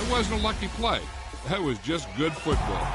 It wasn't a lucky play. That was just good football.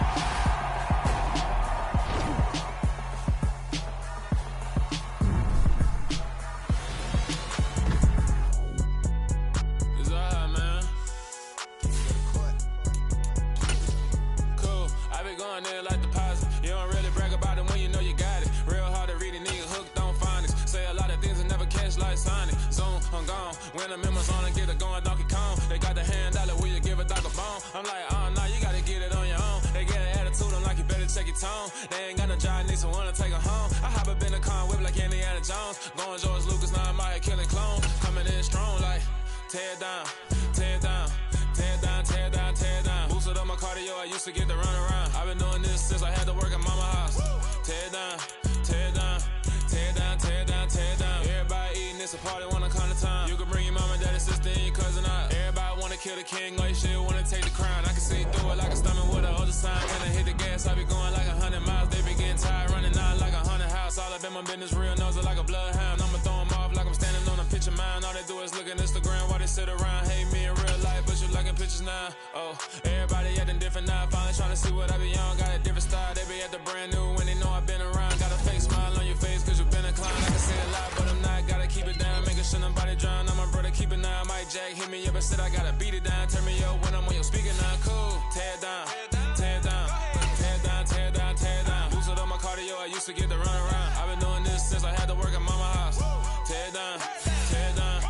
When I'm in my zone and get it going Donkey Kong. They got the hand dollar, will you give a dog a bone? I'm like, oh no, you gotta get it on your own. They get an attitude, I'm like, you better check your tone. They ain't got no job, need someone to take her home. I hop up in the car, whip like Indiana Jones. Going George Lucas, now I'm out here killing clones. Coming in strong like, tear it down, tear it down, tear it down, tear it down, tear it down. Boosted up my cardio, I used to get to run around. I've been doing this since I had to work at mama house. Tear it down, tear it down, tear it down, tear it down, tear it down. Everybody eating, it's a party when I come to town. You can bring your mama, daddy, sister, and your cousin out. Everybody wanna kill the king, like shit, wanna take the crown. I can see through it like a stomach with a other sign. When I hit the gas, I be going like 100 miles. They be getting tired, running out like 100 house. All up in my business, real nose like a bloodhound. I'ma throw 'em off like I'm standing on a picture mound. All they do is look at Instagram while they sit around. Hate me in real life, but you liking pictures now. Oh, everybody acting different now. Finally trying to see what I be on. Got a different style, they be at the brand new when they know I've been around. Got a fake smile on your face cause you been inclined. I can say a lot, but I'm not. Gotta keep it down, making sure nobody drown. I'm my brother, keep it down. Mike Jack hit me up and said I gotta beat it down. Turn me up when I'm on your speaker now. Cool, tear it down, tear it down, tear it down, tear it down, tear it down. Boosted up my cardio, I used to get to run around. I've been doing this since I had to work at mama house. Tear it down, tear it down,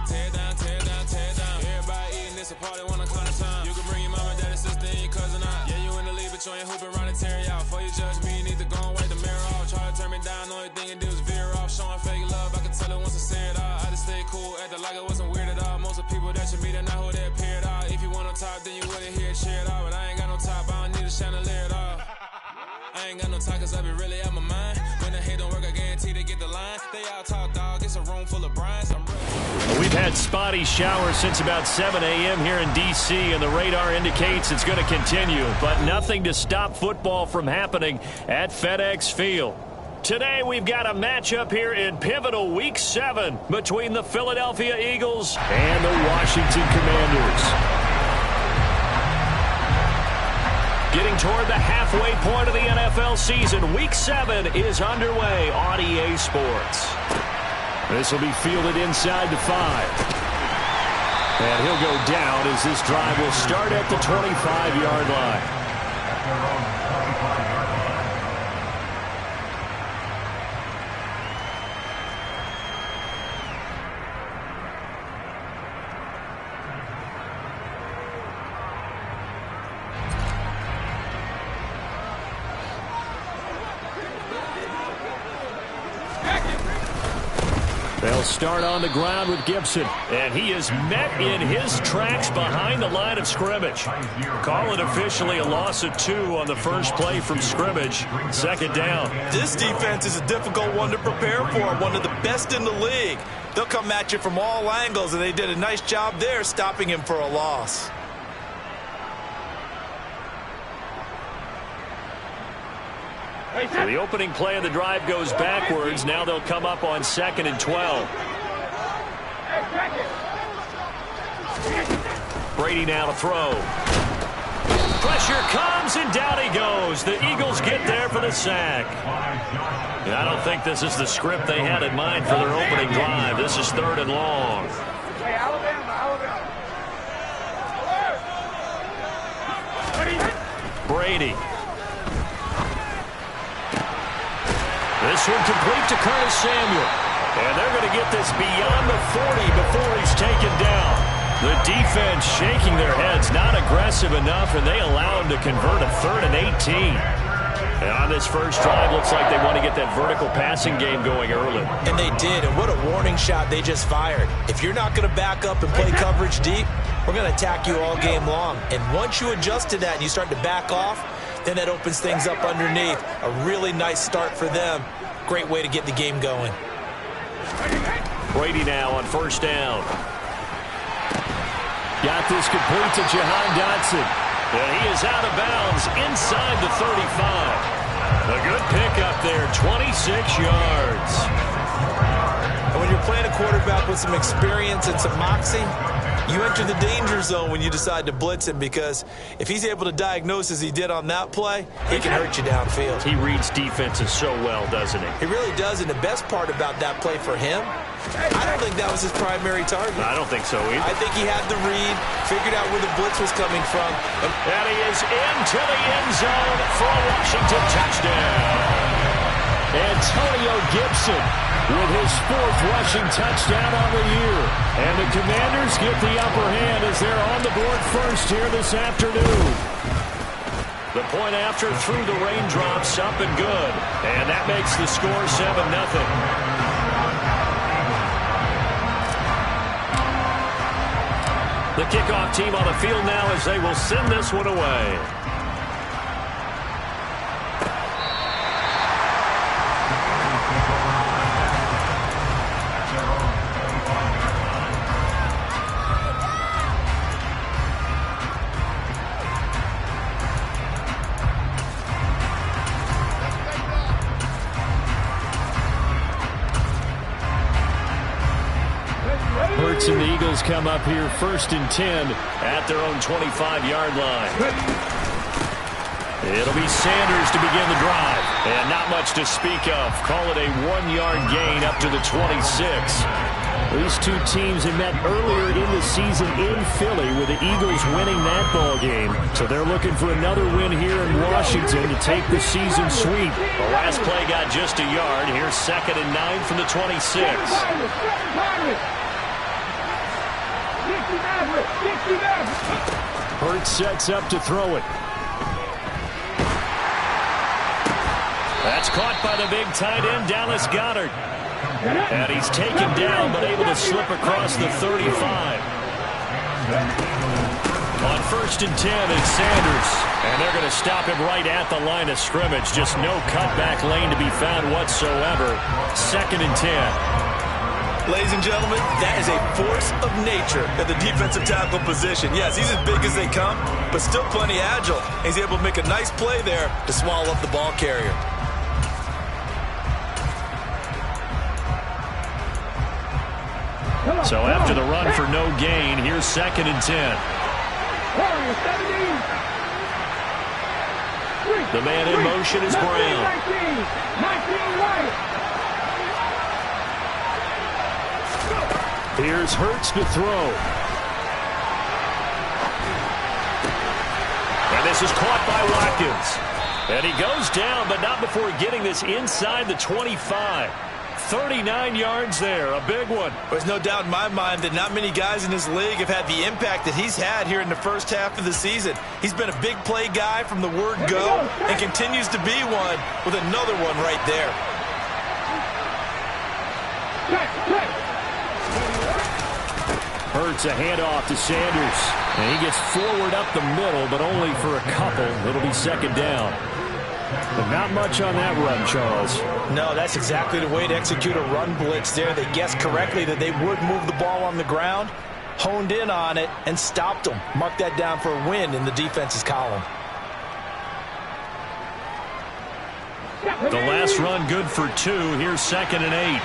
tear it down, tear it down, tear it down. Everybody eating, it's a party when I come to town. You can bring your mama, daddy, sister, and your cousin out. Yeah, you in the league, but you ain't hooping around and tear you out. Before you judge me, you need to go and wipe the mirror off. Try to turn me down, only thing you do is veer off. Showing fake love, I can tell it once I say it all. I just stay cool, acting like it wasn't weird at all. Most of the people that you meet are not who they appear at all. If you want on top, then you wouldn't hear it cheer at all. But I ain't got no top, I don't need a chandelier at all. I ain't got no talk, cause I be really out my mind. When the hate don't work, I guarantee they get the line. They all talk, dog, it's a room full of Bryans. We've had spotty showers since about 7 a.m. here in D.C., and the radar indicates it's going to continue. But nothing to stop football from happening at FedEx Field. Today we've got a matchup here in pivotal Week 7 between the Philadelphia Eagles and the Washington Commanders. Getting toward the halfway point of the NFL season, Week 7 is underway on EA Sports. This will be fielded inside the 5. And he'll go down as this drive will start at the 25-yard line. They'll start on the ground with Gibson, and he is met in his tracks behind the line of scrimmage. Call it officially a loss of 2 on the first play from scrimmage. Second down. This defense is a difficult one to prepare for, one of the best in the league. They'll come at you from all angles, and they did a nice job there stopping him for a loss. So the opening play of the drive goes backwards. Now they'll come up on 2nd and 12. Brady now to throw. Pressure comes, and down he goes. The Eagles get there for the sack. And I don't think this is the script they had in mind for their opening drive. This is 3rd and long. Brady. This one complete to Curtis Samuel. And they're going to get this beyond the 40 before he's taken down. The defense shaking their heads, not aggressive enough, and they allow him to convert a 3rd and 18. And on this first drive, looks like they want to get that vertical passing game going early. And they did, and what a warning shot they just fired. If you're not going to back up and play coverage deep, we're going to attack you all game long. And once you adjust to that and you start to back off, then that opens things up underneath. A really nice start for them. Great way to get the game going. Brady now on 1st down. Got this complete to Jahan Dotson. And he is out of bounds inside the 35. A good pickup there, 26 yards. And when you're playing a quarterback with some experience and some moxie, You enter the danger zone when you decide to blitz him, because if he's able to diagnose as he did on that play, he can hurt you downfield. He reads defenses so well, doesn't he? He really does, and the best part about that play for him, I don't think that was his primary target. I don't think so either. I think he had the read, figured out where the blitz was coming from. And he is into the end zone for a Washington touchdown. Antonio Gibson with his 4th rushing touchdown on the year. And the Commanders get the upper hand as they're on the board first here this afternoon. The point after through the raindrops, up and good. And that makes the score 7-0. The kickoff team on the field now as they will send this one away. Hurts and the Eagles come up here 1st and 10 at their own 25-yard line. It'll be Sanders to begin the drive. And not much to speak of. Call it a 1-yard gain up to the 26. These two teams have met earlier in the season in Philly with the Eagles winning that ball game. So they're looking for another win here in Washington to take the season sweep. The last play got just a yard. Here's 2nd and 9 from the 26. Hurts sets up to throw it. That's caught by the big tight end, Dallas Goedert. And he's taken down, but able to slip across the 35. On 1st and 10, it's Sanders. And they're going to stop him right at the line of scrimmage. Just no cutback lane to be found whatsoever. 2nd and 10. Ladies and gentlemen, that is a force of nature at the defensive tackle position. Yes, he's as big as they come, but still plenty agile. He's able to make a nice play there to swallow up the ball carrier. So after the run for no gain, here's 2nd and 10. The man in motion is Brown. Here's Hurts to throw. And this is caught by Watkins. And he goes down, but not before getting this inside the 25. 39 yards there, a big one. There's no doubt in my mind that not many guys in this league have had the impact that he's had here in the first half of the season. He's been a big play guy from the word go and continues to be one with another one right there. Hurts a handoff to Sanders. And he gets forward up the middle, but only for a couple. It'll be 2nd down. But not much on that run, Charles. No, that's exactly the way to execute a run blitz there. They guessed correctly that they would move the ball on the ground, honed in on it, and stopped them. Mark that down for a win in the defense's column. The last run good for 2. Here's 2nd and 8.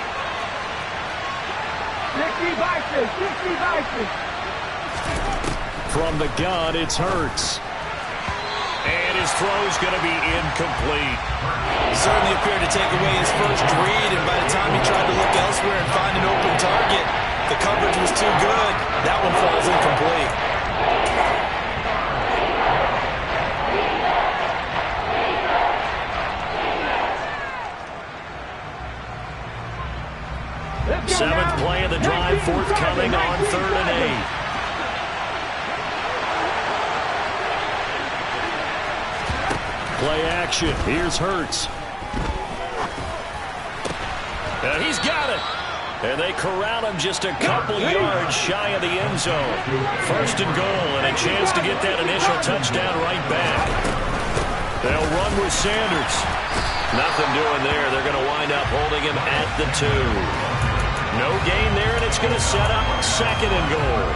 From the gun, it's Hurts. And his throw's going to be incomplete. He certainly appeared to take away his first read, and by the time he tried to look elsewhere and find an open target, the coverage was too good. That one falls incomplete. Seventh play of the drive, forthcoming on 3rd and 8. Play action. Here's Hurts. And he's got it. And they corral him just a couple yards shy of the end zone. 1st and goal, and a chance to get that initial touchdown right back. They'll run with Sanders. Nothing doing there. They're going to wind up holding him at the 2. No gain there, and it's going to set up 2nd and goal.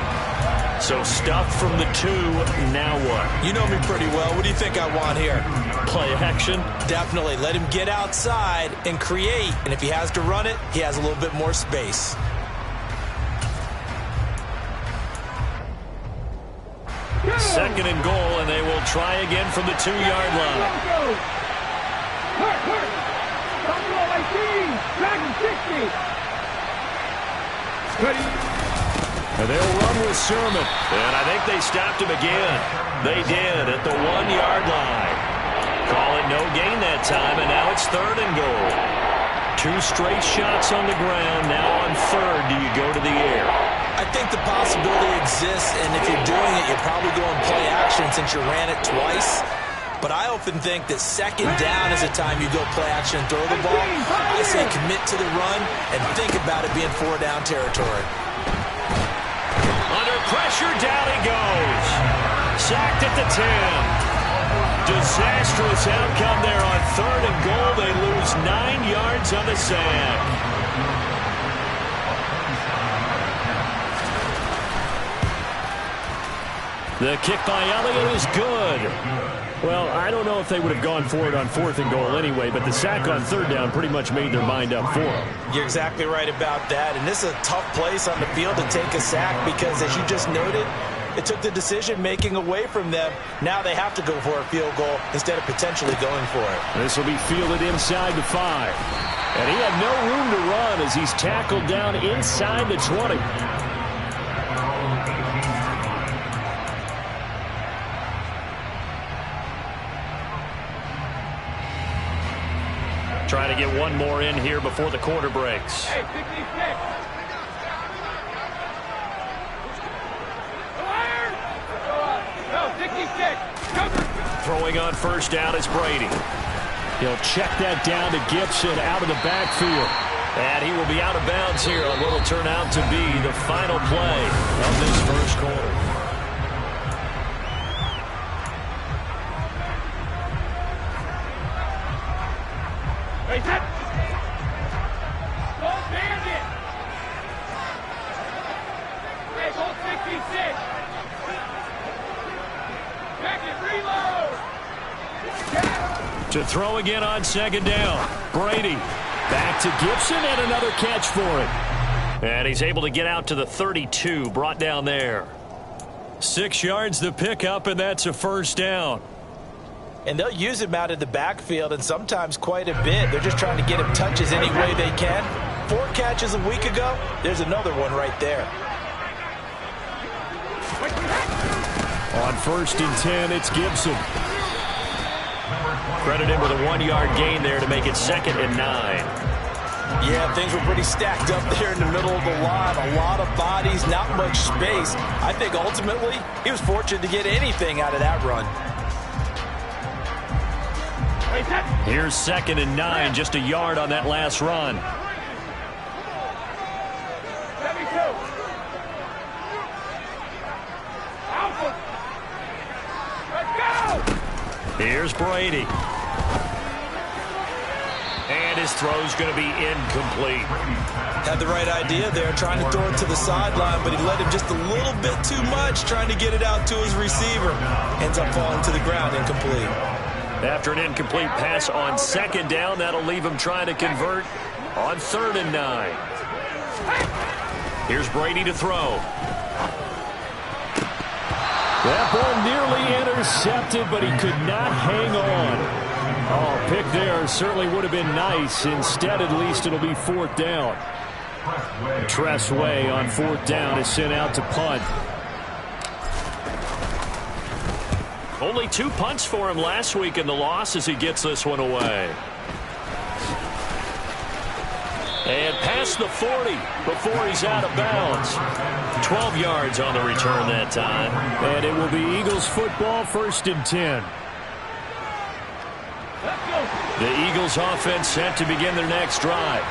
So stuff from the 2, now what? You know me pretty well. What do you think I want here? Play action? Definitely. Let him get outside and create. And if he has to run it, he has a little bit more space. 2nd and goal, and they will try again from the 2-yard line. And they'll run with Sermon. And I think they stopped him again. They did at the 1-yard line. Call it no gain that time, and now it's 3rd and goal. 2 straight shots on the ground. Now on 3rd, do you go to the air? I think the possibility exists, and if you're doing it, you're probably going play action since you ran it twice. But I often think that 2nd down is the time you go play action and throw the ball. I say commit to the run and think about it being 4-down territory. Under pressure, down he goes. Sacked at the 10. Disastrous outcome there on 3rd and goal. They lose 9 yards on the sack. The kick by Elliott is good. Well, I don't know if they would have gone for it on 4th and goal anyway, but the sack on 3rd down pretty much made their mind up for them. You're exactly right about that, and this is a tough place on the field to take a sack because, as you just noted, it took the decision-making away from them. Now they have to go for a field goal instead of potentially going for it. This will be fielded inside the 5. And he had no room to run as he's tackled down inside the 20. Trying to get one more in here before the quarter breaks. Hey, 66. No, 66. Throwing on 1st down is Brady. He'll check that down to Gibson out of the backfield. And he will be out of bounds here on what will turn out to be the final play of this 1st quarter. Hey, set. Go Bandit. Hey, go 66. Back it, reload. To throw again on 2nd down. Brady back to Gibson and another catch for him. And he's able to get out to the 32, brought down there. 6 yards the pickup, and that's a 1st down. And they'll use him out of the backfield, and sometimes quite a bit. They're just trying to get him touches any way they can. 4 catches a week ago. There's another one right there. On 1st and 10, it's Gibson. Credit him with a 1-yard gain there to make it 2nd and 9. Yeah, things were pretty stacked up there in the middle of the line. A lot of bodies, not much space. I think ultimately he was fortunate to get anything out of that run. Here's 2nd and 9, just a yard on that last run. 72. Let's go. Here's Brady. And his throw's going to be incomplete. Had the right idea there, trying to throw it to the sideline, but he let him just a little bit too much, trying to get it out to his receiver. Ends up falling to the ground, incomplete. After an incomplete pass on 2nd down, that'll leave him trying to convert on 3rd and 9. Here's Brady to throw. That ball nearly intercepted, but he could not hang on. Oh, pick there certainly would have been nice. Instead, at least, it'll be 4th down. Tress Way on 4th down is sent out to punt. Only 2 punts for him last week in the loss as he gets this one away. And past the 40 before he's out of bounds. 12 yards on the return that time. And it will be Eagles football, 1st and 10. The Eagles offense set to begin their next drive.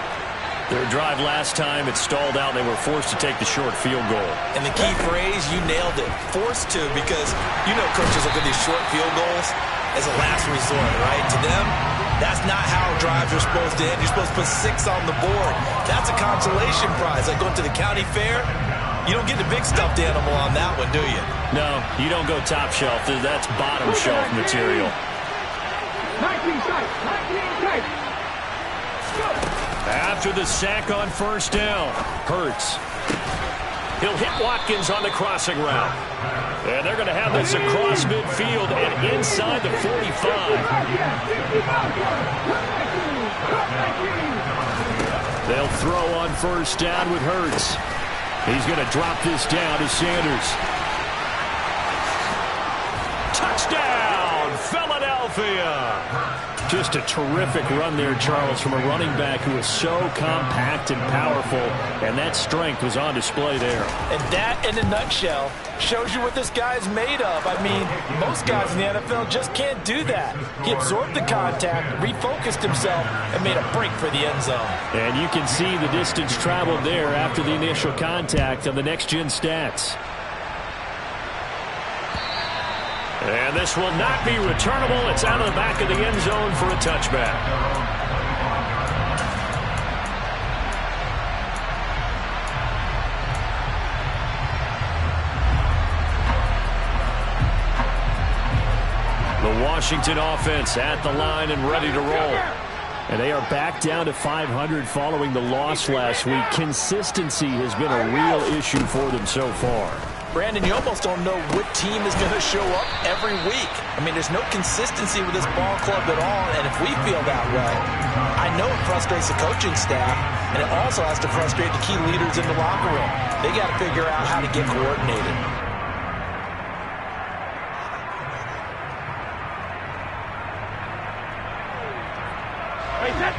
Their drive last time, it stalled out, and they were forced to take the short field goal. And the key phrase, you nailed it, forced to, because you know coaches look at these short field goals as a last resort, right? To them, that's not how drives are supposed to end. You're supposed to put 6 on the board. That's a consolation prize, like going to the county fair. You don't get the big stuffed animal on that one, do you? No, you don't go top shelf. That's bottom shelf material. 19 tight, 19 tight. After the sack on 1st down, Hurts. He'll hit Watkins on the crossing route. And they're going to have this across midfield and inside the 45. They'll throw on first down with Hurts. He's going to drop this down to Sanders. Touchdown, Philadelphia! Just a terrific run there, Charles, from a running back who is so compact and powerful, and that strength was on display there. And that, in a nutshell, shows you what this guy's made of. I mean, most guys in the NFL just can't do that. He absorbed the contact, refocused himself, and made a break for the end zone. And you can see the distance traveled there after the initial contact on the next-gen stats. And this will not be returnable. It's out of the back of the end zone for a touchback. The Washington offense at the line and ready to roll. And they are back down to 500 following the loss last week. Consistency has been a real issue for them so far. Brandon, you almost don't know what team is going to show up every week. I mean, there's no consistency with this ball club at all, and if we feel that way, I know it frustrates the coaching staff, and it also has to frustrate the key leaders in the locker room. They got to figure out how to get coordinated.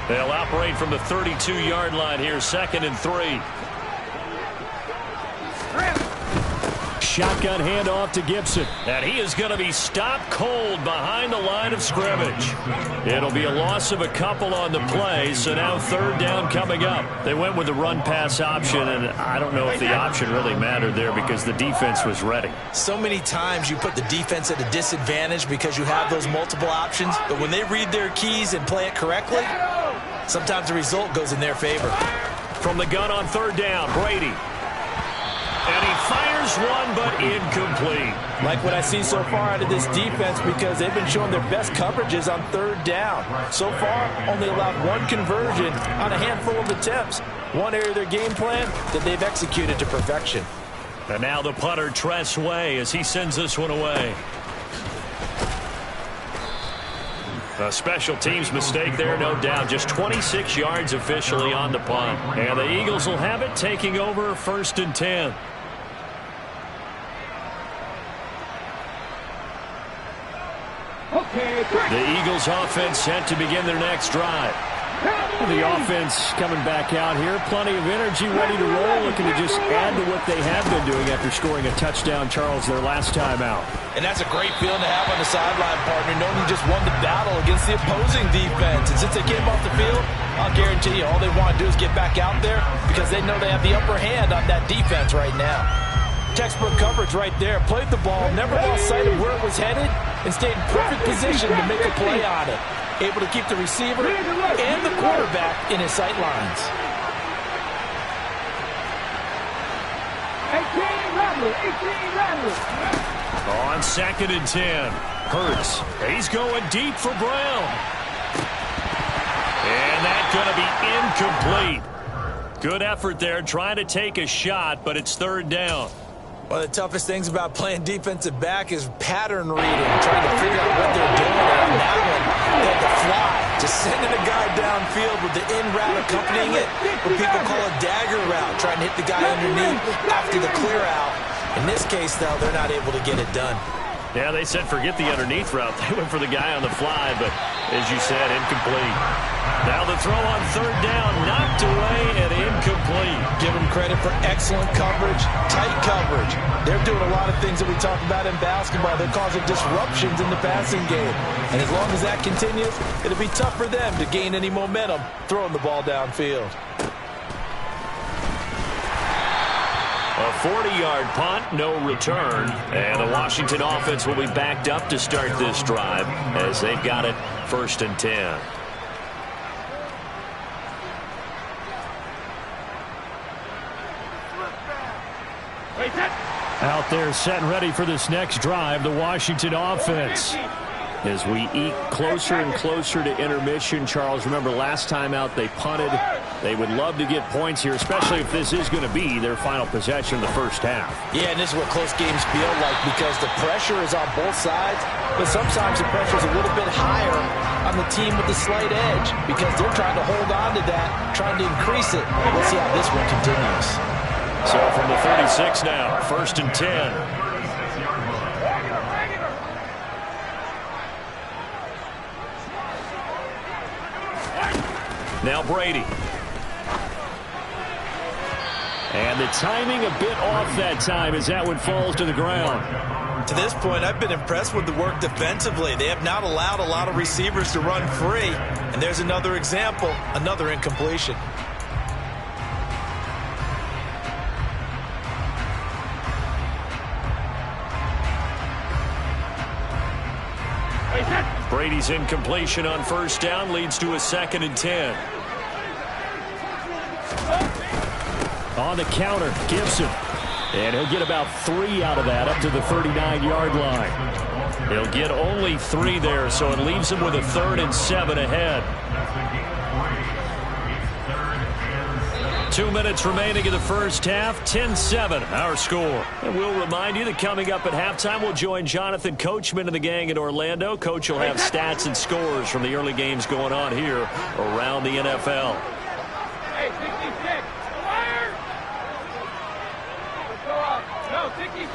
They'll operate from the 32-yard line here, 2nd and 3. Shotgun handoff to Gibson. And he is going to be stopped cold behind the line of scrimmage. It'll be a loss of a couple on the play, so now 3rd down coming up. They went with the run-pass option, and I don't know if the option really mattered there because the defense was ready. So many times you put the defense at a disadvantage because you have those multiple options, but when they read their keys and play it correctly, sometimes the result goes in their favor. From the gun on 3rd down, Brady. And he fires one, but incomplete. Like what I see so far out of this defense because they've been showing their best coverages on 3rd down. So far, only allowed 1 conversion on a handful of attempts. One area of their game plan that they've executed to perfection. And now the punter, Tress Way, as he sends this one away. A special teams mistake there, no doubt. Just 26 yards officially on the punt. And the Eagles will have it, taking over 1st and 10. The Eagles offense set to begin their next drive. The offense coming back out here. Plenty of energy, ready to roll, looking to just add to what they have been doing after scoring a touchdown, Charles, their last time out. And that's a great feeling to have on the sideline, partner, knowing you just won the battle against the opposing defense. And since they came off the field, I'll guarantee you all they want to do is get back out there because they know they have the upper hand on that defense right now. Textbook coverage right there. Played the ball, never lost sight of where it was headed, and stayed in perfect position to make a play on it. Able to keep the receiver and the quarterback in his sight lines. 18 Rattler. On 2nd and 10, Hurts. He's going deep for Brown. And that's going to be incomplete. Good effort there, trying to take a shot, but it's 3rd down. One of the toughest things about playing defensive back is pattern reading, trying to figure out what they're doing. And that one, they had to fly, just sending a guy downfield with the in route accompanying it, what people call a dagger route, trying to hit the guy underneath after the clear out. In this case, though, they're not able to get it done. Yeah, they said forget the underneath route. They went for the guy on the fly, but as you said, incomplete. Now the throw on 3rd down, knocked away and incomplete. Give them credit for excellent coverage, tight coverage. They're doing a lot of things that we talk about in basketball. They're causing disruptions in the passing game. And as long as that continues, it'll be tough for them to gain any momentum throwing the ball downfield. A 40-yard punt, no return. And the Washington offense will be backed up to start this drive as they've got it 1st and 10. Out there set and ready for this next drive, the Washington offense. As we eke closer and closer to intermission, Charles, remember last time out they punted. They would love to get points here, especially if this is going to be their final possession of the first half. Yeah, and this is what close games feel like because the pressure is on both sides, but sometimes the pressure is a little bit higher on the team with the slight edge because they're trying to hold on to that, trying to increase it. Let's see how this one continues. So from the 36 now, 1st and 10. Now Brady. And the timing a bit off that time as that one falls to the ground. To this point, I've been impressed with the work defensively. They have not allowed a lot of receivers to run free. And there's another example, another incompletion. Brady's incompletion on 1st down leads to a 2nd and 10. On the counter, Gibson. And he'll get about 3 out of that up to the 39-yard line. He'll get only 3 there, so it leaves him with a 3rd and 7 ahead. 2 minutes remaining in the first half, 10-7 our score. And we'll remind you that coming up at halftime, we'll join Jonathan Coachman and the gang in Orlando. Coach will have stats and scores from the early games going on here around the NFL. Hey, 66. Fire! Let's go up. No, 66.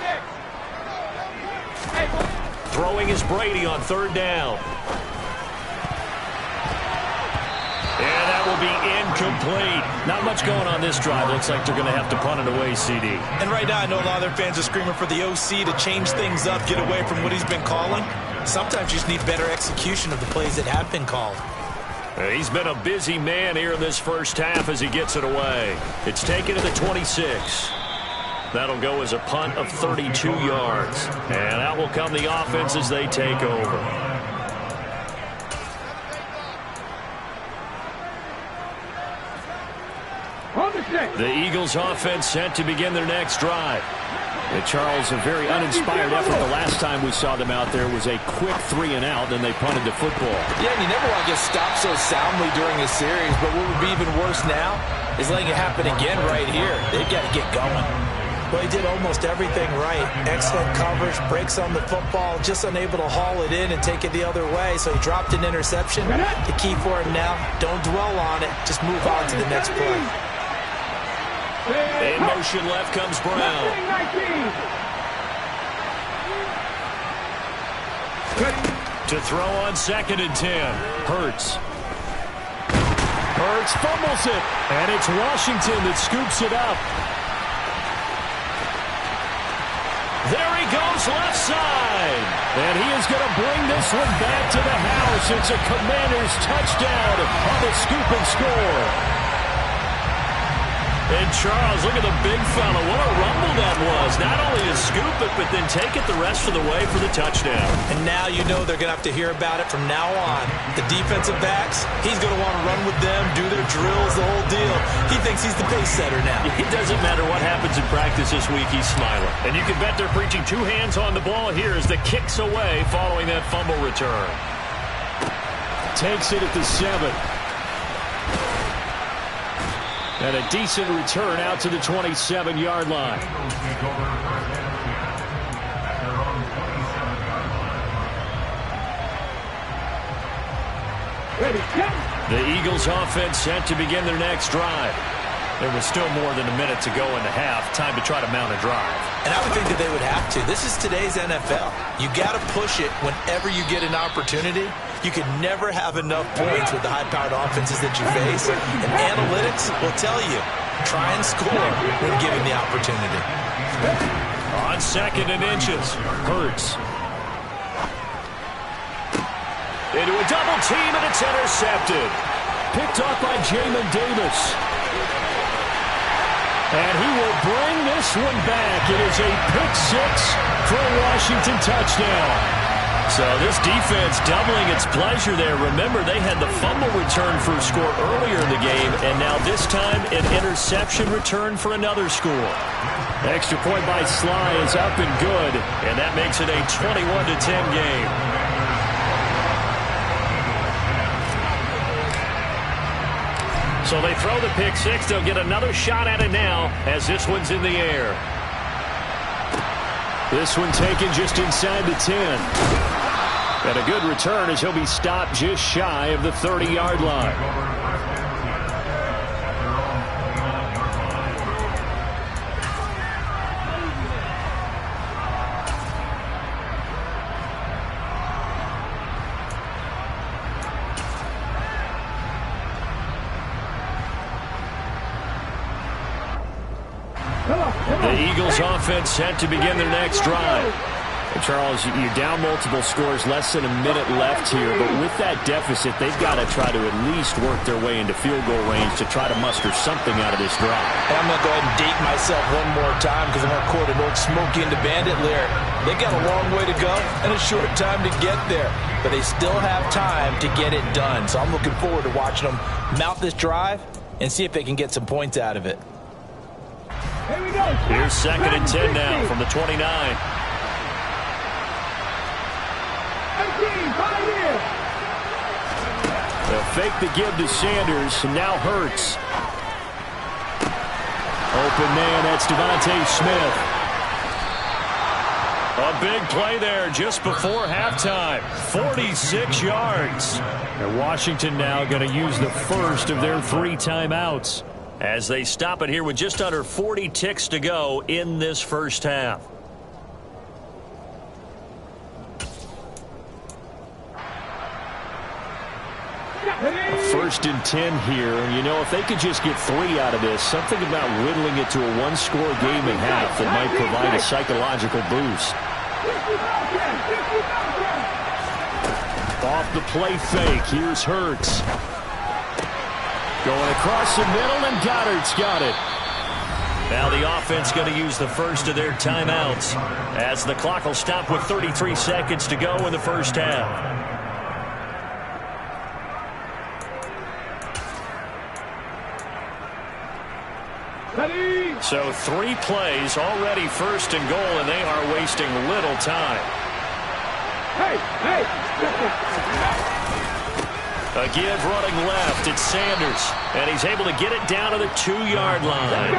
Hey, throwing is Brady on 3rd down. And that will be incomplete. Not much going on this drive. Looks like they're going to have to punt it away, CD. And right now, I know a lot of their fans are screaming for the OC to change things up, get away from what he's been calling. Sometimes you just need better execution of the plays that have been called. He's been a busy man here in this first half as he gets it away. It's taken to the 26. That'll go as a punt of 32 yards. And out will come the offense as they take over. The Eagles offense set to begin their next drive. And Charles, a very uninspired effort. The last time we saw them out there was a quick 3 and out, then they punted the football. Yeah, and you never want to get stopped so soundly during a series, but what would be even worse now is letting it happen again right here. They've got to get going. Well, he did almost everything right. Excellent coverage, breaks on the football, just unable to haul it in and take it the other way, so he dropped an interception. The key for him now, don't dwell on it, just move on to the next play. In motion left comes Brown. To throw on 2nd and 10. Hurts. Hurts fumbles it. And it's Washington that scoops it up. There he goes left side. And he is going to bring this one back to the house. It's a Commanders touchdown on the scoop and score. And Charles, look at the big fella. What a rumble that was. Not only to scoop it, but then take it the rest of the way for the touchdown. And now you know they're going to have to hear about it from now on. The defensive backs, he's going to want to run with them, do their drills, the whole deal. He thinks he's the pace setter now. It doesn't matter what happens in practice this week, he's smiling. And you can bet they're preaching 2 hands on the ball here as the kick's away following that fumble return. Takes it at the 7. And a decent return out to the 27-yard line. The Eagles offense set to begin their next drive. There was still more than a minute to go in the half. Time to try to mount a drive. And I would think that they would have to. This is today's NFL. You got to push it whenever you get an opportunity. You can never have enough points with the high-powered offenses that you face. And analytics will tell you, try and score when given the opportunity. On 2nd and inches, Hurts. Into a double team, and it's intercepted. Picked off by Jamin Davis. And he will bring this one back. It is a pick 6 for a Washington touchdown. So this defense doubling its pleasure there. Remember, they had the fumble return for a score earlier in the game, and now this time an interception return for another score. Extra point by Sly is up and good, and that makes it a 21-10 game. So they throw the pick six. They'll get another shot at it now as this one's in the air. This one taken just inside the 10. And a good return as he'll be stopped just shy of the 30-yard line. The Eagles offense set to begin their next drive. And Charles, you're down multiple scores, less than a minute left here, but with that deficit, they've got to try to at least work their way into field goal range to try to muster something out of this drive. And I'm going to go ahead and date myself one more time because I'm going to quote an old Smokey and the Bandit lyric. They got a long way to go and a short time to get there, but they still have time to get it done. So I'm looking forward to watching them mount this drive and see if they can get some points out of it. Here we go. Here's 2nd and 10 now from the 29. 18, 5 here. They'll fake the give to Sanders, and now Hurts. Open man, that's Devontae Smith. A big play there just before halftime. 46 yards. And Washington now going to use the first of their 3 timeouts as they stop it here with just under 40 ticks to go in this first half. First and 10 here, and you know, if they could just get 3 out of this, something about whittling it to a 1-score game and half that might provide a psychological boost. Off the play fake, here's Hurts. Going across the middle, and Goddard's got it. Now the offense going to use the first of their timeouts as the clock will stop with 33 seconds to go in the first half. So 3 plays already, 1st and goal, and they are wasting little time. Hey! A give running left, it's Sanders, and he's able to get it down to the 2-yard line.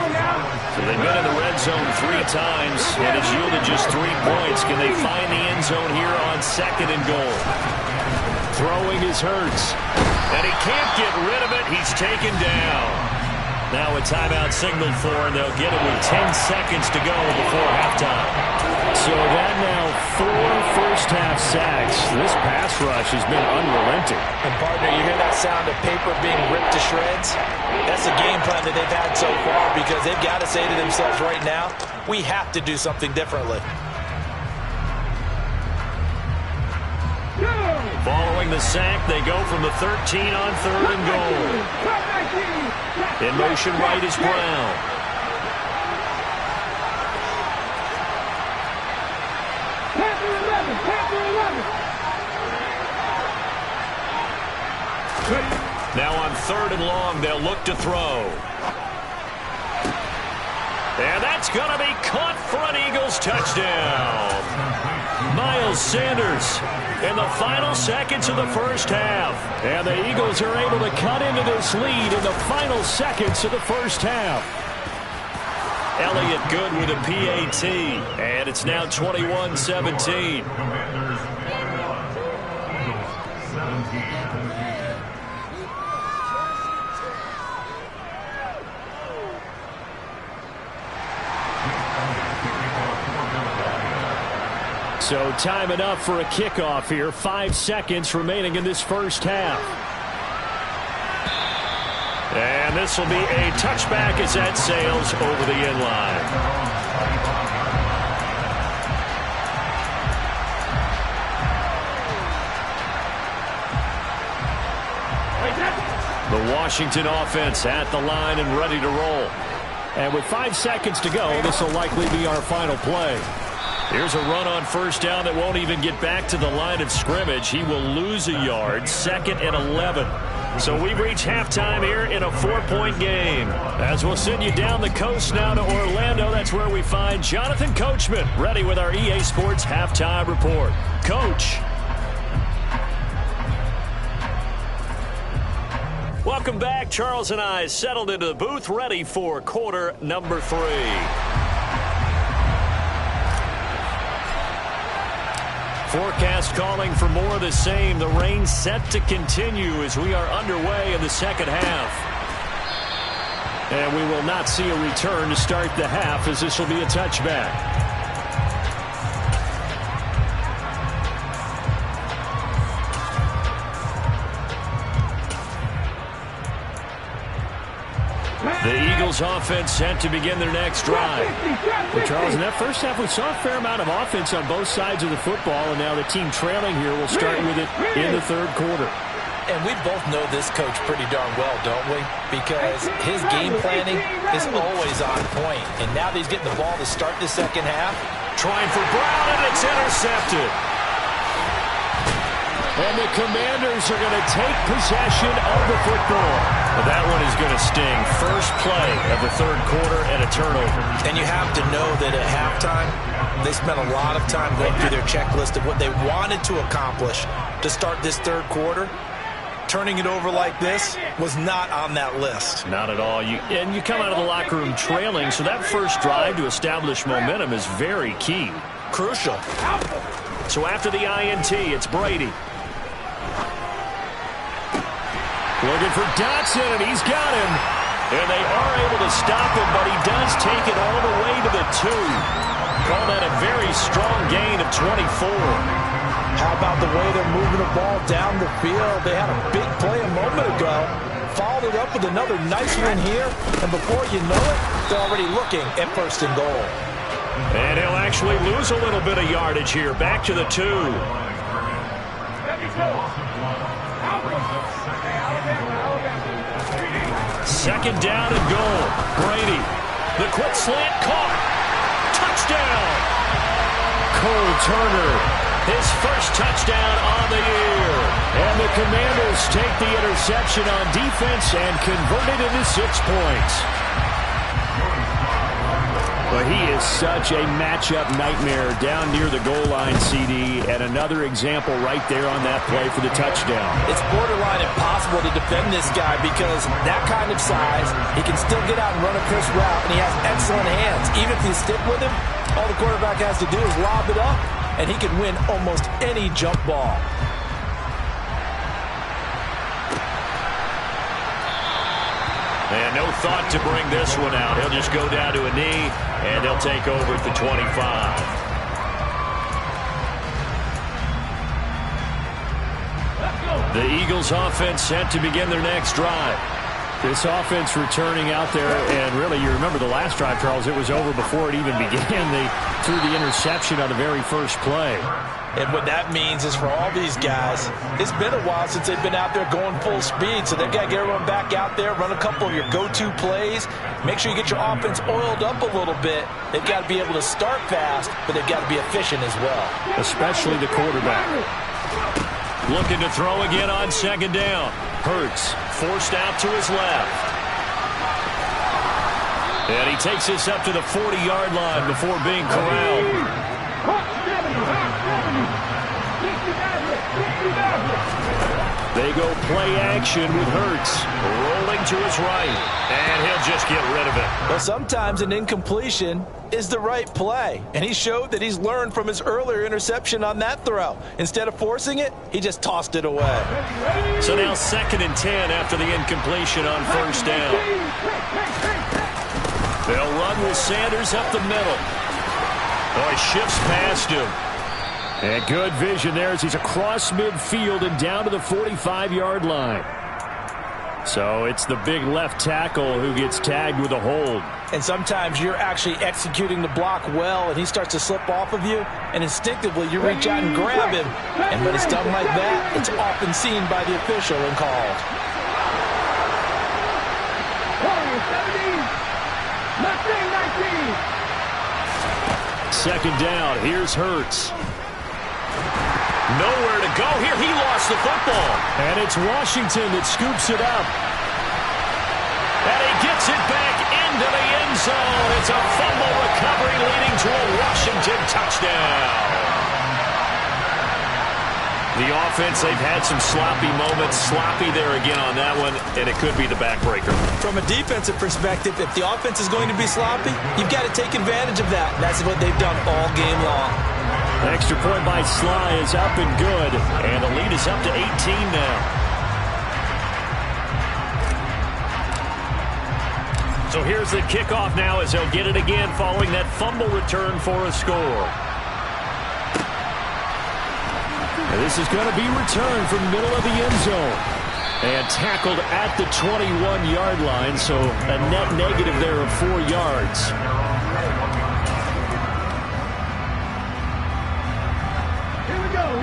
So they've been in the red zone 3 times, and it's yielded just 3 points. Can they find the end zone here on 2nd and goal? Throwing is Hurts, and he can't get rid of it. He's taken down. Now a timeout signaled for, and they'll get it with 10 seconds to go before halftime. So that now 4 first-half sacks. This pass rush has been unrelenting. And, partner, you hear that sound of paper being ripped to shreds? That's the game plan that they've had so far because they've got to say to themselves right now, we have to do something differently. Following the sack, they go from the 13 on 3rd and goal. In motion right is Brown. Now on 3rd and long, they'll look to throw. And that's going to be caught for an Eagles touchdown. Miles Sanders in the final seconds of the first half. And the Eagles are able to cut into this lead in the final seconds of the first half. Elliott good with a PAT. And it's now 21-17. So time enough for a kickoff here. 5 seconds remaining in this first half. And this will be a touchback as that sails over the end line. The Washington offense at the line and ready to roll. And with 5 seconds to go, this will likely be our final play. Here's a run on first down that won't even get back to the line of scrimmage. He will lose a yard, 2nd and 11. So we've reached halftime here in a 4-point game. As we'll send you down the coast now to Orlando, that's where we find Jonathan Coachman, ready with our EA Sports Halftime Report. Coach. Welcome back. Charles and I settled into the booth, ready for quarter number 3. Forecast calling for more of the same. The rain set to continue as we are underway in the second half. And we will not see a return to start the half, as this will be a touchback. The Eagles offense set to begin their next drive. Well, Charles, in that first half, we saw a fair amount of offense on both sides of the football, and now the team trailing here will start with it in the third quarter. And we both know this coach pretty darn well, don't we? Because his game planning is always on point. And now that he's getting the ball to start the second half. Trying for Brown, and it's intercepted. And the Commanders are going to take possession of the football. Well, that one is going to sting. First play of the third quarter and a turnover. And you have to know that at halftime, they spent a lot of time going through their checklist of what they wanted to accomplish to start this third quarter. Turning it over like this was not on that list. Not at all. And you come out of the locker room trailing, so that first drive to establish momentum is very key. Crucial. So after the INT, it's Brady. Looking for Dotson, and he's got him. And they are able to stop him, but he does take it all the way to the 2. Call that a very strong gain of 24. How about the way they're moving the ball down the field? They had a big play a moment ago. Followed it up with another nice one here. And before you know it, they're already looking at first and goal. And he'll actually lose a little bit of yardage here. Back to the 2. Second down and goal. Brady. The quick slant caught. Touchdown. Cole Turner. His first touchdown on the year. And the Commanders take the interception on defense and convert it into 6 points. Well, he is such a matchup nightmare down near the goal line, CD, and another example right there on that play for the touchdown. It's borderline impossible to defend this guy because that kind of size, he can still get out and run a crisp route, and he has excellent hands. Even if you stick with him, all the quarterback has to do is lob it up, and he can win almost any jump ball. And no thought to bring this one out. He'll just go down to a knee, and they'll take over at the 25. The Eagles offense set to begin their next drive. This offense returning out there, and really, you remember the last drive, Charles, it was over before it even began. They threw the interception on the very first play. And what that means is for all these guys, it's been a while since they've been out there going full speed, so they've got to get everyone back out there, run a couple of your go-to plays, make sure you get your offense oiled up a little bit. They've got to be able to start fast, but they've got to be efficient as well. Especially the quarterback. Looking to throw again on second down. Hurts forced out to his left. And he takes this up to the 40-yard line before being corralled. They go play action with Hurts. Rolling to his right. And he'll just get rid of it. Well, sometimes an incompletion is the right play. And he showed that he's learned from his earlier interception on that throw. Instead of forcing it, he just tossed it away. So now 2nd and 10 after the incompletion on first down. They'll run with Sanders up the middle. Oh, he shifts past him. And good vision there as he's across midfield and down to the 45-yard line. So it's the big left tackle who gets tagged with a hold. And sometimes you're actually executing the block well, and he starts to slip off of you, and instinctively you reach out and grab him. And when it's done like that, it's often seen by the official and called. 2nd down. Here's Hurts. Nowhere to go here. He lost the football. And it's Washington that scoops it up. And he gets it back into the end zone. It's a fumble recovery leading to a Washington touchdown. The offense, they've had some sloppy moments. Sloppy there again on that one, and it could be the backbreaker. From a defensive perspective, if the offense is going to be sloppy, you've got to take advantage of that. That's what they've done all game long. Extra point by Sly is up and good, and the lead is up to 18 now. So here's the kickoff now as they'll get it again following that fumble return for a score. And this is going to be returned from the middle of the end zone. And tackled at the 21-yard line, so a net negative there of 4 yards.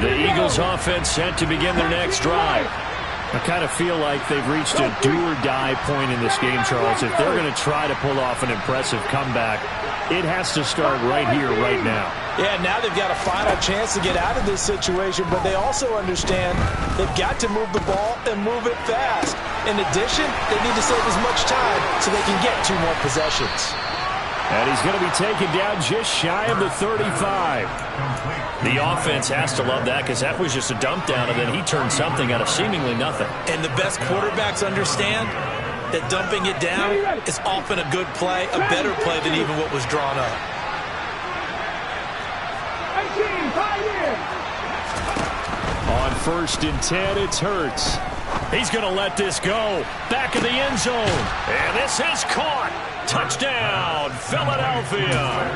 The Eagles offense set to begin their next drive. I kind of feel like they've reached a do-or-die point in this game, Charles. If they're going to try to pull off an impressive comeback, it has to start right here, right now. Yeah, now they've got a final chance to get out of this situation, but they also understand they've got to move the ball and move it fast. In addition, they need to save as much time so they can get 2 more possessions. And he's going to be taken down just shy of the 35. The offense has to love that because that was just a dump down, and then he turned something out of seemingly nothing. And the best quarterbacks understand that dumping it down is often a good play, a better play than even what was drawn up. On 1st and 10, it's Hurts. He's going to let this go. Back in the end zone. And this is caught. Touchdown, Philadelphia.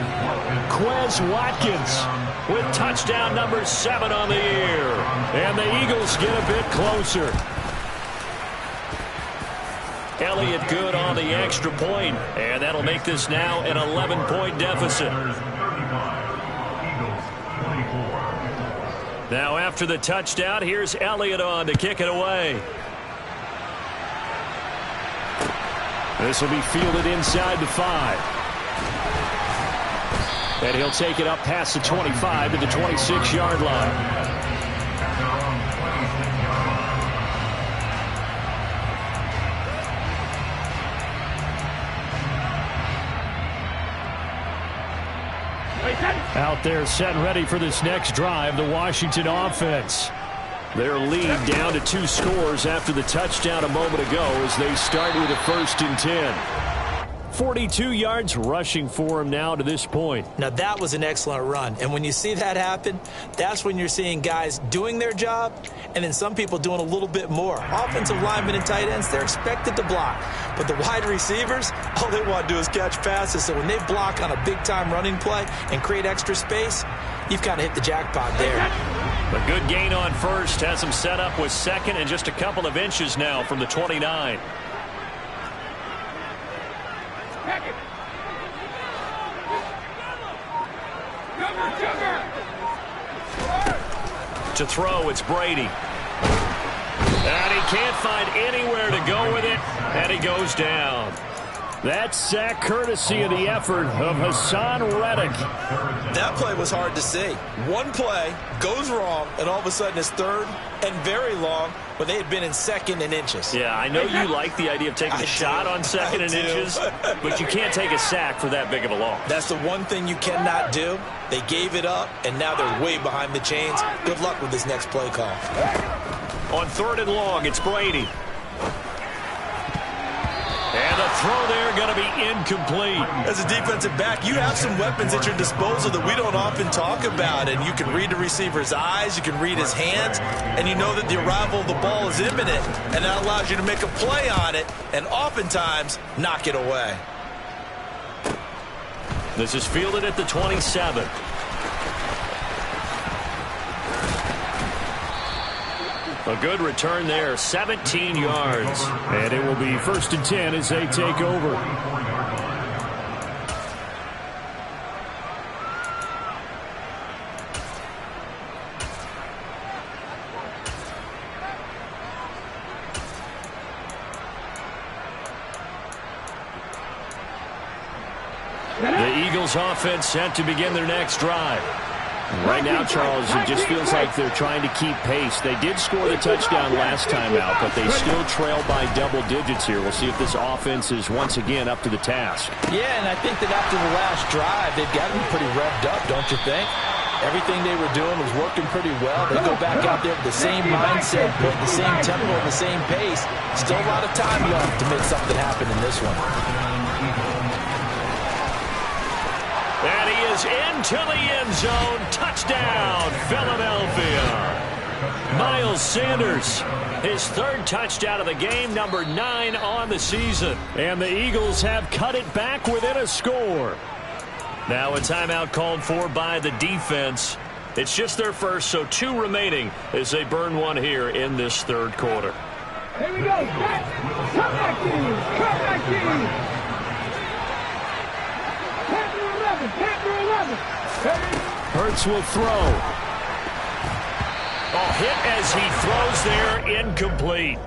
Quez Watkins with touchdown number 7 on the year. And the Eagles get a bit closer. Elliott good on the extra point, and that'll make this now an 11-point deficit. Now after the touchdown, here's Elliott on to kick it away. This will be fielded inside the 5. And he'll take it up past the 25 to the 26-yard line. Out there set and ready for this next drive, the Washington offense. Their lead down to 2 scores after the touchdown a moment ago as they start with a 1st and 10. 42 yards rushing for him now to this point. Now that was an excellent run. And when you see that happen, that's when you're seeing guys doing their job and then some people doing a little bit more. Offensive linemen and tight ends, they're expected to block. But the wide receivers, all they want to do is catch passes. So when they block on a big-time running play and create extra space, you've kind of hit the jackpot there. A good gain on 1st has him set up with 2nd and just a couple of inches now from the 29. To throw, it's Brady. And he can't find anywhere to go with it, and he goes down. That sack courtesy of the effort of Hassan Reddick. That play was hard to see. One play goes wrong, and all of a sudden it's 3rd and very long when they had been in 2nd and inches. Yeah, I know you like the idea of taking a shot on 2nd and inches, but you can't take a sack for that big of a loss. That's the one thing you cannot do. They gave it up, and now they're way behind the chains. Good luck with this next play call. On 3rd and long, it's Brady. And the throw there going to be incomplete. As a defensive back, you have some weapons at your disposal that we don't often talk about. And you can read the receiver's eyes, you can read his hands, and you know that the arrival of the ball is imminent. And that allows you to make a play on it and oftentimes knock it away. This is fielded at the 27. A good return there, 17 yards. And it will be 1st and 10 as they take over. The Eagles offense set to begin their next drive. Right now, Charles, it just feels like they're trying to keep pace. They did score the touchdown last time out, but they still trail by double digits here. We'll see if this offense is once again up to the task. Yeah, and I think that after the last drive, they've gotten pretty revved up, don't you think? Everything they were doing was working pretty well. They go back out there with the same mindset, with the same tempo and the same pace. Still a lot of time left to make something happen in this one. And he is into the end zone. Touchdown, Philadelphia. Miles Sanders, his third touchdown of the game, number 9 on the season. And the Eagles have cut it back within a score. Now a timeout called for by the defense. It's just their first, so 2 remaining as they burn one here in this third quarter. Here we go. Come back to you. Come back to you. 10 to 11. 10 to 11. Hurts will throw. Oh, hit as he throws there, incomplete.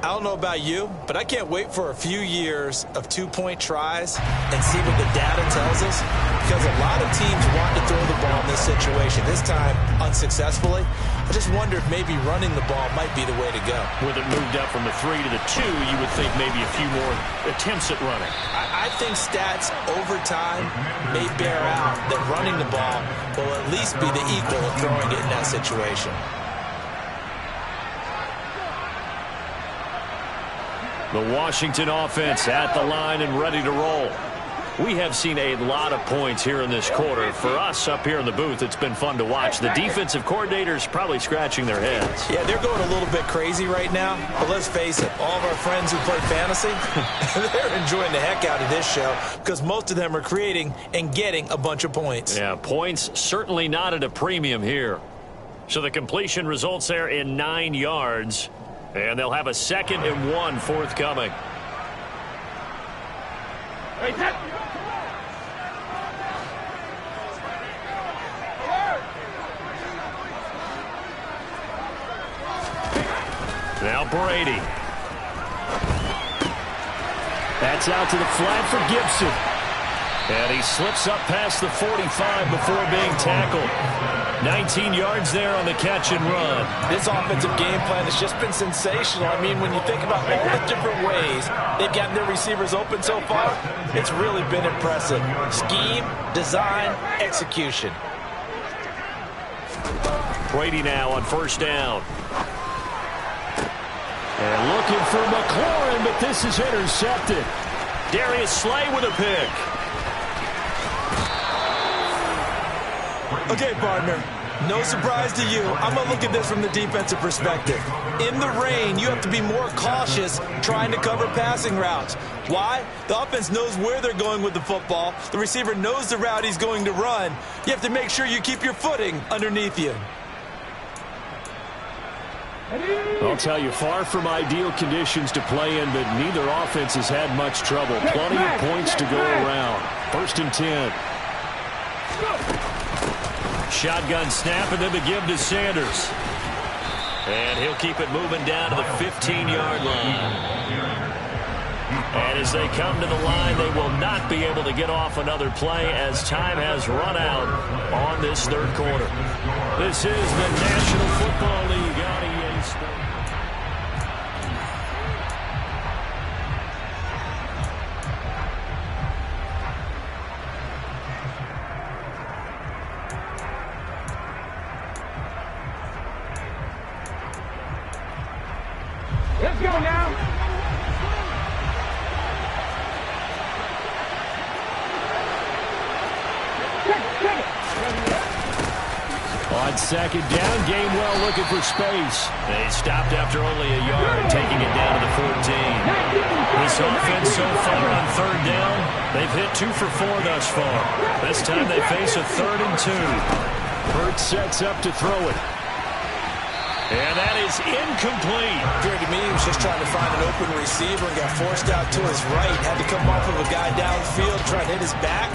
I don't know about you, but I can't wait for a few years of 2-point tries and see what the data tells us, because a lot of teams want to throw the ball in this situation, this time unsuccessfully. I just wonder if maybe running the ball might be the way to go. With it moved up from the 3 to the 2, you would think maybe a few more attempts at running. I think stats over time may bear out that running the ball will at least be the equal of throwing it in that situation. The Washington offense at the line and ready to roll. We have seen a lot of points here in this quarter. For us up here in the booth, it's been fun to watch. The defensive coordinators probably scratching their heads. Yeah, they're going a little bit crazy right now. But let's face it, all of our friends who play fantasy, they're enjoying the heck out of this show because most of them are creating and getting a bunch of points. Yeah, points certainly not at a premium here. So the completion results there in 9 yards. And they'll have a 2nd and 1 forthcoming. Hey, now Brady. That's out to the flat for Gibson. And he slips up past the 45 before being tackled. 19 yards there on the catch and run. This offensive game plan has just been sensational. I mean, when you think about all the different ways they've gotten their receivers open so far, it's really been impressive. Scheme, design, execution. Brady now on 1st down. And looking for McLaurin, but this is intercepted. Darius Slay with a pick. Okay, partner, no surprise to you. I'm going to look at this from the defensive perspective. In the rain, you have to be more cautious trying to cover passing routes. Why? The offense knows where they're going with the football. The receiver knows the route he's going to run. You have to make sure you keep your footing underneath you. I'll tell you, far from ideal conditions to play in, but neither offense has had much trouble. Plenty of points to go around. 1st and 10. Shotgun snap and then the give to Sanders. And he'll keep it moving down to the 15-yard line. And as they come to the line, they will not be able to get off another play as time has run out on this third quarter. This is the National Football League on EA Sports. Let's go now. On 2nd down, Gainwell looking for space. They stopped after only a yard, taking it down to the 14. This offense so far on 3rd down, they've hit 2 for 4 thus far. This time they face a 3rd and 2. Hurts sets up to throw it. And that is incomplete. Appeared to me he was just trying to find an open receiver and got forced out to his right. Had to come off of a guy downfield, trying to hit his back.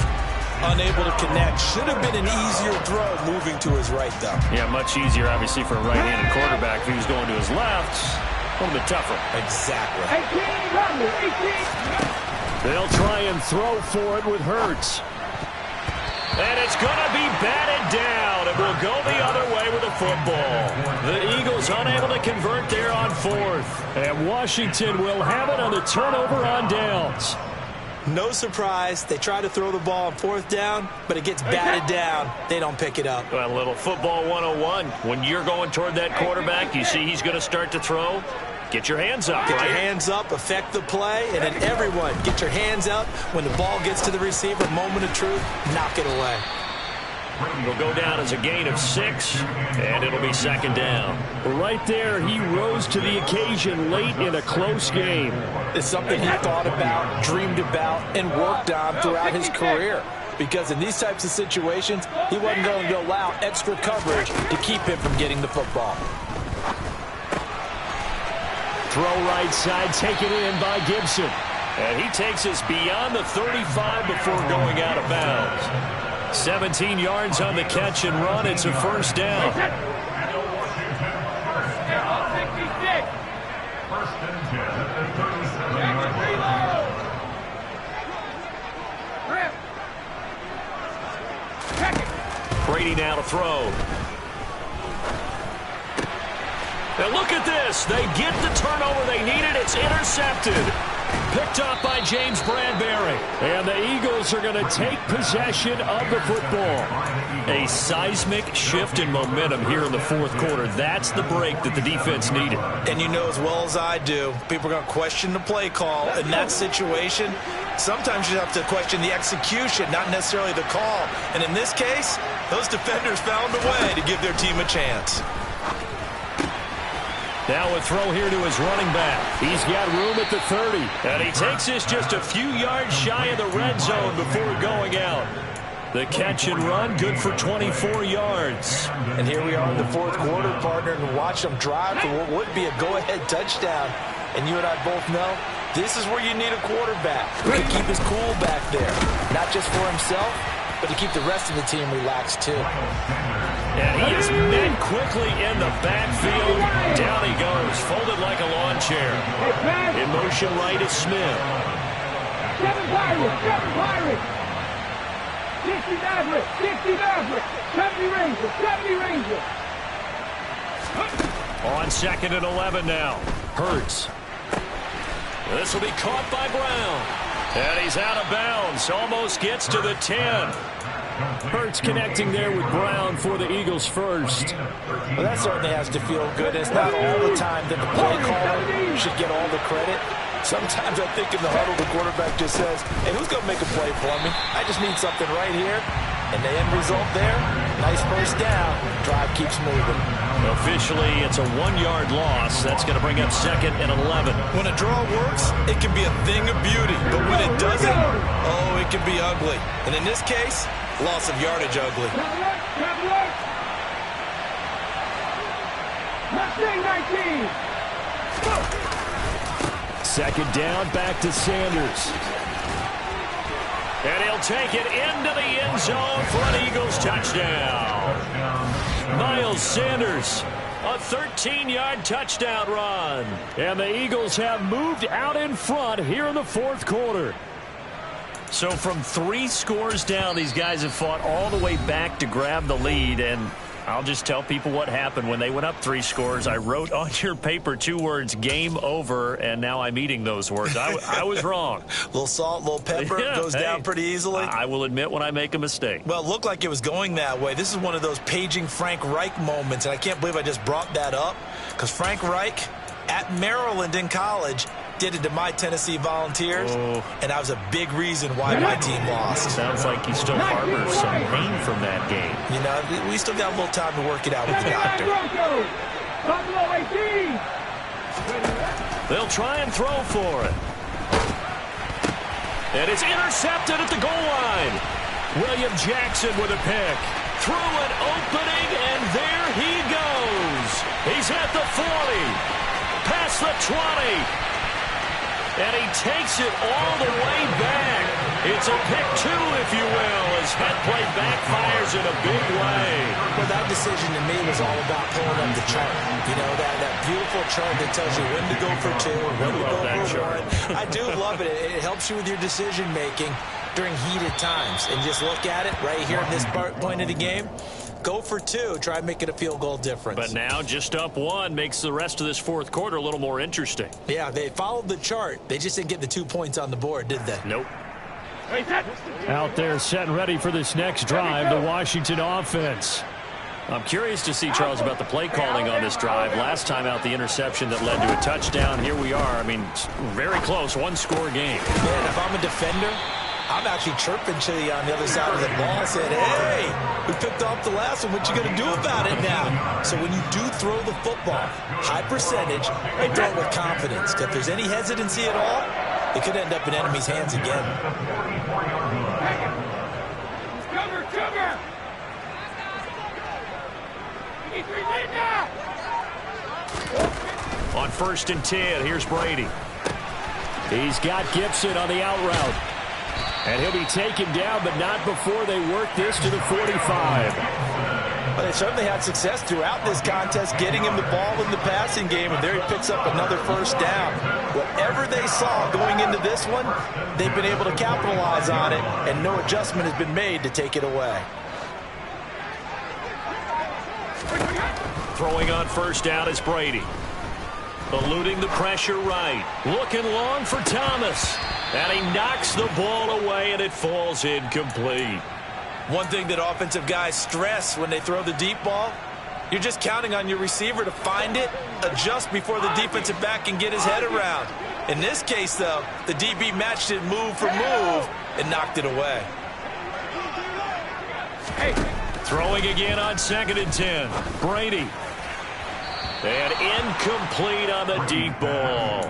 Unable to connect. Should have been an easier throw moving to his right, though. Yeah, much easier, obviously, for a right-handed quarterback. If he was going to his left, a little bit tougher. Exactly. 18. They'll try and throw for it with Hurts. And it's going to be batted down. It will go the other way with the football. The Eagles unable to convert there on 4th. And Washington will have it on the turnover on downs. No surprise. They try to throw the ball on 4th down, but it gets batted down. They don't pick it up. Well, a little football 101. When you're going toward that quarterback, you see he's going to start to throw. Get your hands up, Get right? your hands up, affect the play, and then everyone get your hands up. When the ball gets to the receiver, moment of truth, knock it away. It'll go down as a gain of 6, and it'll be 2nd down. Right there, he rose to the occasion late in a close game. It's something he thought about, dreamed about, and worked on throughout his career. Because in these types of situations, he wasn't going to allow extra coverage to keep him from getting the football. Throw right side, taken in by Gibson. And he takes us beyond the 35 before going out of bounds. 17 yards on the catch and run. It's a 1st down. Brady now to throw. Now look at this. They get the turnover they needed. It's intercepted. Picked up by James Bradbury. And the Eagles are going to take possession of the football. A seismic shift in momentum here in the 4th quarter. That's the break that the defense needed. And you know as well as I do, people are going to question the play call. In that situation, sometimes you have to question the execution, not necessarily the call. And in this case, those defenders found a way to give their team a chance. Now a throw here to his running back. He's got room at the 30. And he takes this just a few yards shy of the red zone before going out. The catch and run, good for 24 yards. And here we are in the 4th quarter, partner, and watch them drive for what would be a go-ahead touchdown. And you and I both know this is where you need a quarterback who can keep his cool back there. Not just for himself, but to keep the rest of the team relaxed too. And he is met quickly in the backfield. Down he goes, folded like a lawn chair. In motion right is Smith. 7 Pirates. 60 Maverick. 70 Ranger. On 2nd and 11 now. Hurts. This will be caught by Brown. And he's out of bounds. Almost gets to the 10. Hurts connecting there with Brown for the Eagles first. Well, that certainly has to feel good. It's not all the time that the play caller should get all the credit. Sometimes I think in the huddle, the quarterback just says, hey, who's going to make a play for me? I just need something right here. And the end result there, nice 1st down. Drive keeps moving. Officially, it's a 1-yard loss. That's going to bring up 2nd and 11. When a draw works, it can be a thing of beauty. But when it doesn't, oh, it can be ugly. And in this case, loss of yardage ugly. Mustang 19. 2nd down, back to Sanders. And he'll take it into the end zone for an Eagles touchdown. Miles Sanders, a 13-yard touchdown run. And the Eagles have moved out in front here in the 4th quarter. So from 3 scores down, these guys have fought all the way back to grab the lead. And I'll just tell people what happened when they went up 3 scores. I wrote on your paper 2 words, game over, and now I'm eating those words. I was wrong. Little salt, little pepper, goes down pretty easily. I will admit when I make a mistake. Well, it looked like it was going that way. This is one of those paging Frank Reich moments, and I can't believe I just brought that up, because Frank Reich at Maryland in college did it to my Tennessee Volunteers, and that was a big reason why my team lost. Sounds like he still harbors some pain from that game. You know, we still got a little time to work it out with the doctor. They'll try and throw for it. And it's intercepted at the goal line. William Jackson with a pick. Through an opening, and there he goes. He's at the 40. Past the 20. And he takes it all the way back. It's a pick 2, if you will, as head play backfires in a big way. Well, that decision to me was all about pulling up the chart. You know, that beautiful chart that tells you when to go for 2, when to go for 1. I do love it. It helps you with your decision-making during heated times. And just look at it right here in this point of the game. Go for 2. Try making a field goal difference. But now just up 1 makes the rest of this 4th quarter a little more interesting. Yeah, they followed the chart. They just didn't get the 2 points on the board, did they? Nope. Out there set and ready for this next drive, the Washington offense. I'm curious to see, Charles, about the play calling on this drive. Last time out, the interception that led to a touchdown. Here we are. I mean, very close, one-score game. Man, if I'm a defender, I'm actually chirping to you on the other side of the ball, saying, hey, we picked off the last one. What you going to do about it now? So when you do throw the football, high percentage, and throw it with confidence. If there's any hesitancy at all, it could end up in enemy's hands again. Cover! On 1st and 10, here's Brady. He's got Gibson on the out route. And he'll be taken down, but not before they work this to the 45. Well, they certainly had success throughout this contest, getting him the ball in the passing game, and there he picks up another first down. Whatever they saw going into this one, they've been able to capitalize on it, and no adjustment has been made to take it away. Throwing on 1st down is Brady. Eluding the pressure right. Looking long for Thomas. And he knocks the ball away, and it falls incomplete. One thing that offensive guys stress when they throw the deep ball, you're just counting on your receiver to find it, adjust before the defensive back can get his head around. In this case, though, the DB matched it move for move and knocked it away. Throwing again on 2nd and 10. Brady. And incomplete on the deep ball.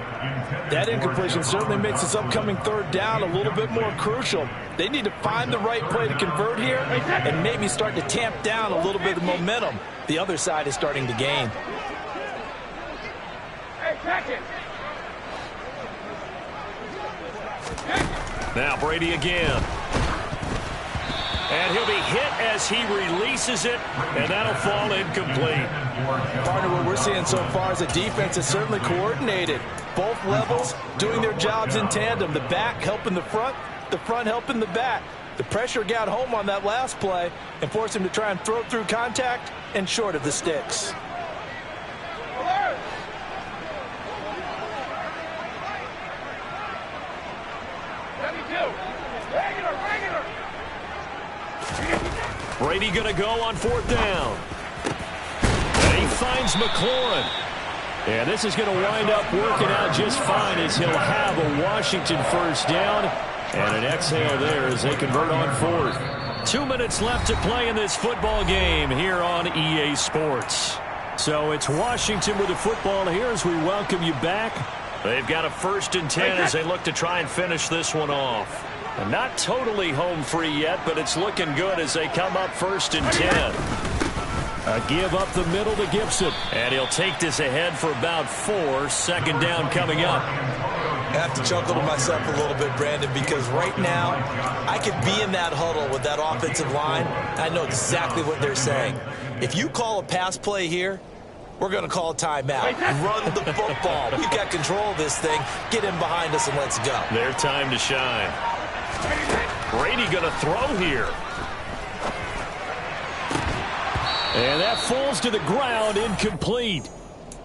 That incompletion certainly makes this upcoming 3rd down a little bit more crucial. They need to find the right play to convert here and maybe start to tamp down a little bit of momentum the other side is starting to gain. Now Brady again. And he'll be hit as he releases it, and that'll fall incomplete. Partner, what we're seeing so far is a defense that's certainly coordinated. Both levels doing their jobs in tandem. The back helping the front helping the back. The pressure got home on that last play and forced him to try and throw through contact and short of the sticks. Brady going to go on 4th down. And he finds McLaurin. And this is going to wind up working out just fine as he'll have a Washington 1st down. And an exhale there as they convert on 4th. 2 minutes left to play in this football game here on EA Sports. So it's Washington with the football here as we welcome you back. They've got a 1st and 10 as they look to try and finish this one off. And not totally home free yet, but it's looking good as they come up 1st and 10. A give up the middle to Gibson. And he'll take this ahead for about 4. 2nd down coming up. I have to chuckle to myself a little bit, Brandon, because right now I could be in that huddle with that offensive line. I know exactly what they're saying. If you call a pass play here, we're going to call a timeout. Run the football. We've got control of this thing. Get in behind us and let's go. Their time to shine. Brady going to throw here. And that falls to the ground, incomplete.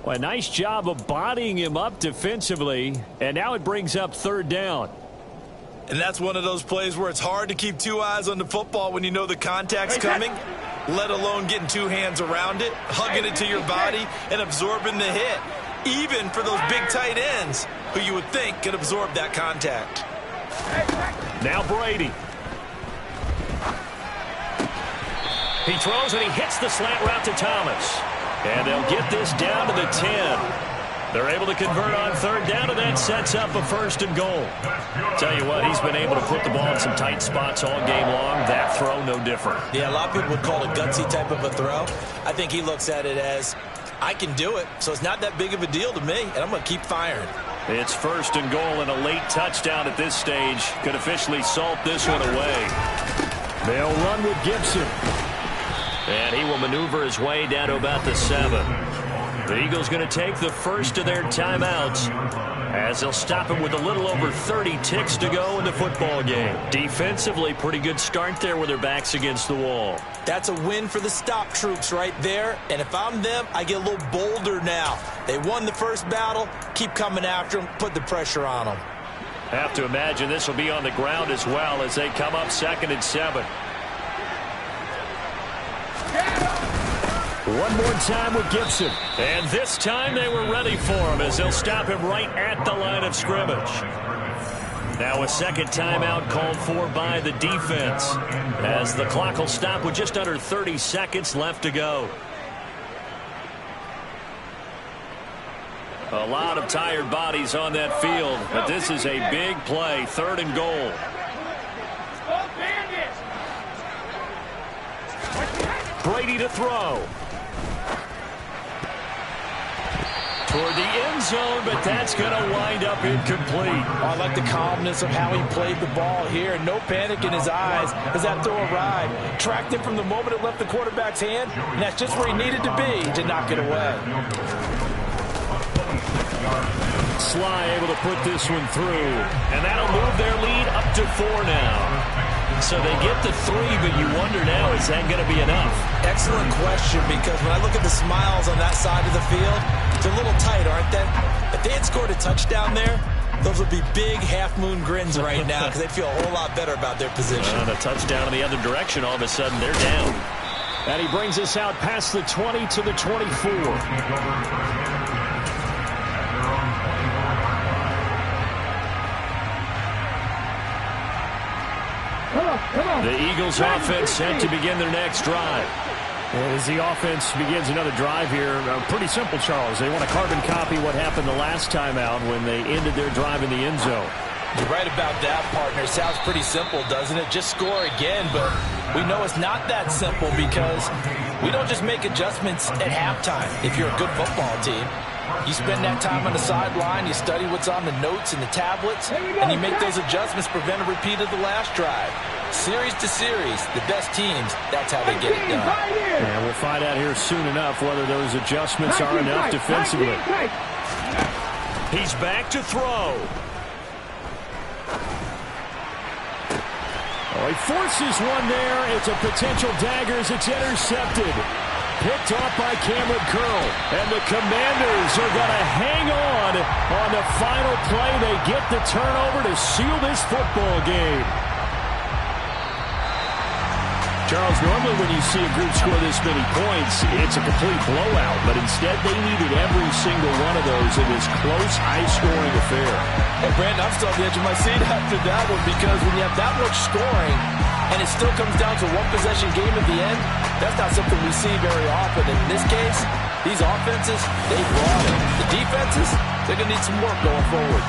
Well, a nice job of bodying him up defensively. And now it brings up 3rd down. And that's one of those plays where it's hard to keep 2 eyes on the football when you know the contact's coming, let alone getting 2 hands around it, hugging it to your body, and absorbing the hit. Even for those big tight ends who you would think could absorb that contact. Now Brady. He throws and he hits the slant route to Thomas. And they'll get this down to the 10. They're able to convert on 3rd down, and that sets up a 1st and goal. Tell you what, he's been able to put the ball in some tight spots all game long. That throw, no different. Yeah, a lot of people would call it a gutsy type of a throw. I think he looks at it as, I can do it, so it's not that big of a deal to me, and I'm going to keep firing. It's 1st and goal, and a late touchdown at this stage could officially salt this one away. They'll run with Gibson. And he will maneuver his way down to about the 7. The Eagles going to take the first of their timeouts as they'll stop him with a little over 30 ticks to go in the football game. Defensively, pretty good start there with their backs against the wall. That's a win for the stop troops right there. And if I'm them, I get a little bolder now. They won the first battle. Keep coming after them. Put the pressure on them. Have to imagine this will be on the ground as well as they come up 2nd and 7. One more time with Gibson. And this time they were ready for him as they'll stop him right at the line of scrimmage. Now a second timeout called for by the defense as the clock will stop with just under 30 seconds left to go. A lot of tired bodies on that field, but this is a big play, 3rd and goal. Brady to throw. Toward the end zone, but that's going to wind up incomplete. I like the calmness of how he played the ball here. No panic in his eyes as that throw arrived. Tracked him from the moment it left the quarterback's hand, and that's just where he needed to be to knock it away. Sly able to put this one through, and that'll move their lead up to 4 now. So they get to 3, but you wonder now, is that going to be enough? Excellent question, because when I look at the smiles on that side of the field, they're a little tight, aren't they? If they had scored a touchdown there, those would be big half-moon grins right now because they'd feel a whole lot better about their position. And a touchdown in the other direction, all of a sudden they're down. And he brings us out past the 20 to the 24. The Eagles offense set to begin their next drive. As the offense begins another drive here, pretty simple, Charles. They want to carbon copy what happened the last time out when they ended their drive in the end zone. You're right about that, partner. Sounds pretty simple, doesn't it? Just score again, but we know it's not that simple because we don't just make adjustments at halftime if you're a good football team. You spend that time on the sideline, you study what's on the notes and the tablets, and you make those adjustments to prevent a repeat of the last drive. Series to series, the best teams, that's how they get it done. And we'll find out here soon enough whether those adjustments are enough defensively. He's back to throw. Oh, he forces one there. It's a potential dagger as it's intercepted. Picked off by Cameron Curl. And the Commanders are going to hang on the final play. They get the turnover to seal this football game. Charles, normally when you see a group score this many points, it's a complete blowout. But instead, they needed every single one of those in this close, high-scoring affair. Hey, Brandon, I'm still on the edge of my seat after that one because when you have that much scoring and it still comes down to one possession game at the end, that's not something we see very often. In this case, these offenses, they brought it. The defenses, they're going to need some work going forward.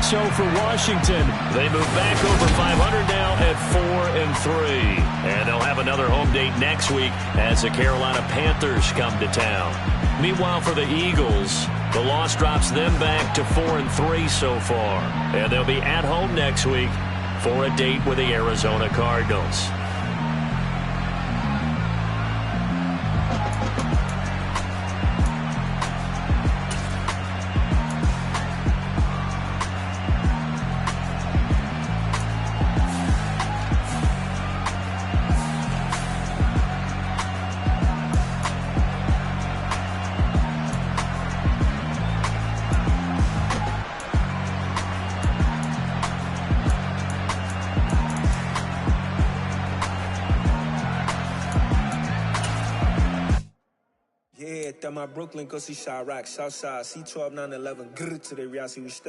So for Washington, they move back over 500 now at 4-3. And they'll have another home date next week as the Carolina Panthers come to town. Meanwhile, for the Eagles, the loss drops them back to 4-3 so far. And they'll be at home next week for a date with the Arizona Cardinals. Yeah, my Brooklyn, go see Chirac, Southside, C12, 911, grr to the Riasi, we stuck.